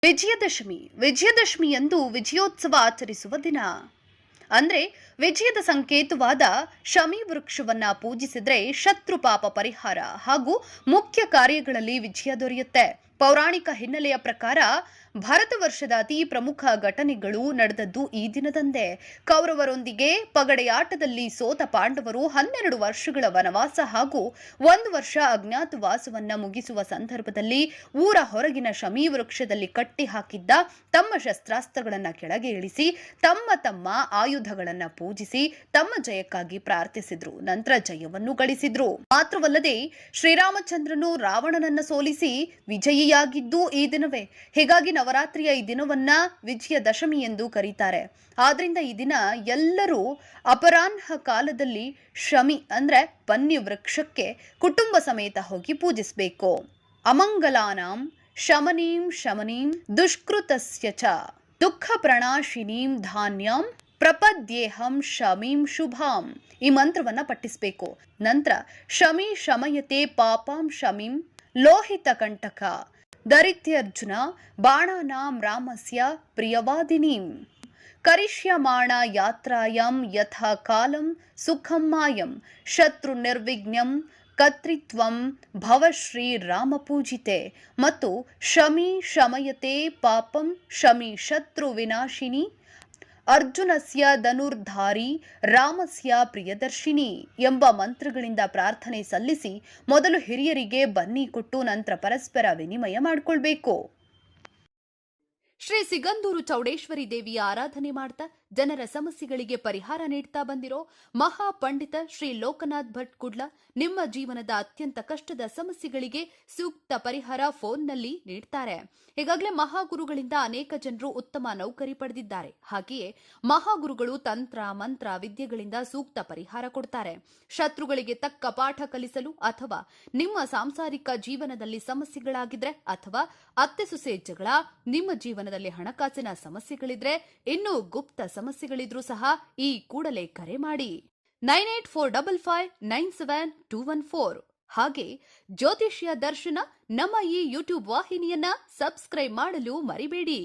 ವಿಜಯದಶಮಿಯಂದು ವಿಜಯೋತ್ಸವ ಆಚರಿಸುವ ದಿನ. ಅಂದ್ರೆ ವಿಜಯದ ಸಂಕೇತವಾದ ಶಮಿ ವೃಕ್ಷವನ್ನ ಪೂಜಿಸಿದ್ರೆ ಶತ್ರು ಪಾಪ ಪರಿಹಾರ ಹಾಗೂ ಮುಖ್ಯ ಕಾರ್ಯಗಳಲ್ಲಿ ವಿಜಯ ದೊರೆಯುತ್ತೆ. ಪೌರಾಣಿಕ ಹಿನ್ನೆಲೆಯ ಪ್ರಕಾರ ಭಾರತ ವರ್ಷದ ಅತಿ ಪ್ರಮುಖ ಘಟನೆಗಳು ನಡೆದದ್ದು ಈ ದಿನದಂದೇ. ಕೌರವರೊಂದಿಗೆ ಪಗಡೆಯಾಟದಲ್ಲಿ ಸೋತ ಪಾಂಡವರು 12 ವರ್ಷಗಳ ವನವಾಸ ಹಾಗೂ 1 ವರ್ಷ ಅಜ್ಞಾತವಾಸವನ್ನ ಮುಗಿಸುವ ಸಂದರ್ಭದಲ್ಲಿ ಊರ ಹೊರಗಿನ ಶಮಿ ವೃಕ್ಷದಲ್ಲಿ ಕಟ್ಟಿ ಹಾಕಿದ್ದ ತಮ್ಮ ಶಸ್ತ್ರಾಸ್ತ್ರಗಳನ್ನ ಕೆಳಗೆ ಇಳಿಸಿ ತಮ್ಮ ಆಯುಧಗಳನ್ನ ಪೂಜಿಸಿ ತಮ್ಮ ಜಯಕ್ಕಾಗಿ ಪ್ರಾರ್ಥಿಸಿದ್ರು. ನಂತರ ಜಯವನ್ನು ಗಳಿಸಿದ್ರು. ಮಾತ್ರವಲ್ಲದೆ ಶ್ರೀರಾಮಚಂದ್ರನು ರಾವಣನನ್ನ ಸೋಲಿಸಿ ವಿಜಯಿಯಾಗಿದ್ದು ಈ ದಿನವೇ. ಹೀಗಾಗಿ ನವರಾತ್ರಿಯ ಈ ದಿನವನ್ನ ವಿಜಯದಶಮಿ ಎಂದು ಕರೀತಾರೆ. ಆದ್ರಿಂದ ಈ ದಿನ ಎಲ್ಲರೂ ಅಪರಾಹ್ನ ಕಾಲದಲ್ಲಿ ಶಮಿ ಅಂದ್ರೆ ಬನ್ನಿ ವೃಕ್ಷಕ್ಕೆ ಕುಟುಂಬ ಸಮೇತ ಹೋಗಿ ಪೂಜಿಸಬೇಕು. ಅಮಂಗಲಾನಾಂ ಶಮನೀಂ ದುಷ್ಕೃತಸ್ಯ ಚ ದುಃಖ ಪ್ರಣಾಶಿನೀಂ ಧಾನ್ಯಂ ಪ್ರಪದ್ಯೇಹಂ ಶಮೀಂ ಶುಭಾಂ ಈ ಮಂತ್ರವನ್ನ ಪಠಿಸಬೇಕು. ನಂತರ ಶಮಿ ಶಮಯತೆ ಪಾಪಾಂ ಶಮೀಂ ಲೋಹಿತ ಕಂಟಕ ದರಿತ್ಯರ್ಜುನ ಬಾಣಾನಾಂ ರಾಮಸ್ಯ ಪ್ರಿಯವಾದಿನೀಂ ಕರಿಷ್ಯಮಾಣ ಯಾತ್ರಾಯಾಂ ಯಥಾ ಕಾಲಂ ಸುಖಂ ಮಾಯಂ ಶತ್ರು ನಿರ್ವಿಘ್ನಂ ಕರ್ತೃತ್ವಂ ಭವಶ್ರೀ ರಾಮ ಪೂಜಿತೆ ಮತ್ತು ಶಮಿ ಶಮಯತೆ ಪಾಪಂ ಶಮಿ ಶತ್ರು ವಿನಾಶಿನಿ ಅರ್ಜುನಸ್ಯ ಧನುರ್ಧಾರಿ ರಾಮಸ್ಯ ಪ್ರಿಯದರ್ಶಿನಿ ಎಂಬ ಮಂತ್ರಗಳಿಂದ ಪ್ರಾರ್ಥನೆ ಸಲ್ಲಿಸಿ ಮೊದಲು ಹಿರಿಯರಿಗೆ ಬನ್ನಿ ಕೊಟ್ಟು ನಂತರ ಪರಸ್ಪರ ವಿನಿಮಯ ಮಾಡಿಕೊಳ್ಬೇಕು. ಶ್ರೀ ಸಿಗಂದೂರು ಚೌಡೇಶ್ವರಿ ದೇವಿಯ ಆರಾಧನೆ ಮಾಡ್ತಾ ಜನರ ಸಮಸ್ಯೆಗಳಿಗೆ ಪರಿಹಾರ ನೀಡ್ತಾ ಬಂದಿರೋ ಮಹಾಪಂಡಿತ ಶ್ರೀ ಲೋಕನಾಥ್ ಭಟ್ ಕುಡ್ಲ ನಿಮ್ಮ ಜೀವನದ ಅತ್ಯಂತ ಕಷ್ಟದ ಸಮಸ್ಯೆಗಳಿಗೆ ಸೂಕ್ತ ಪರಿಹಾರ ಫೋನ್ನಲ್ಲಿ ನೀಡ್ತಾರೆ. ಈಗಾಗಲೇ ಮಹಾಗುರುಗಳಿಂದ ಅನೇಕ ಜನರು ಉತ್ತಮ ನೌಕರಿ ಪಡೆದಿದ್ದಾರೆ. ಹಾಗೆಯೇ ಮಹಾಗುರುಗಳು ತಂತ್ರ ಮಂತ್ರ ವಿದ್ಯೆಗಳಿಂದ ಸೂಕ್ತ ಪರಿಹಾರ ಕೊಡ್ತಾರೆ. ಶತ್ರುಗಳಿಗೆ ತಕ್ಕ ಪಾಠ ಕಲಿಸಲು ಅಥವಾ ನಿಮ್ಮ ಸಾಂಸಾರಿಕ ಜೀವನದಲ್ಲಿ ಸಮಸ್ಯೆಗಳಾಗಿದ್ರೆ ಅಥವಾ ಅತ್ತೆ ಸೊಸೆ ಜಗಳ, ನಿಮ್ಮ ಜೀವನದಲ್ಲಿ ಹಣಕಾಸಿನ ಸಮಸ್ಯೆಗಳಿದ್ರೆ, ಇನ್ನೂ ಗುಪ್ತ ಸಮಸ್ಯೆಗಳಿದ್ರೂ ಸಹ ಈ ಕೂಡಲೇ ಕರೆ ಮಾಡಿ 9845597214. ಹಾಗೆ ಜ್ಯೋತಿಷ್ಯ ದರ್ಶನ ನಮ್ಮ ಈ ಯೂಟ್ಯೂಬ್ ವಾಹಿನಿಯನ್ನ ಸಬ್ಸ್ಕ್ರೈಬ್ ಮಾಡಲು ಮರಿಬೇಡಿ.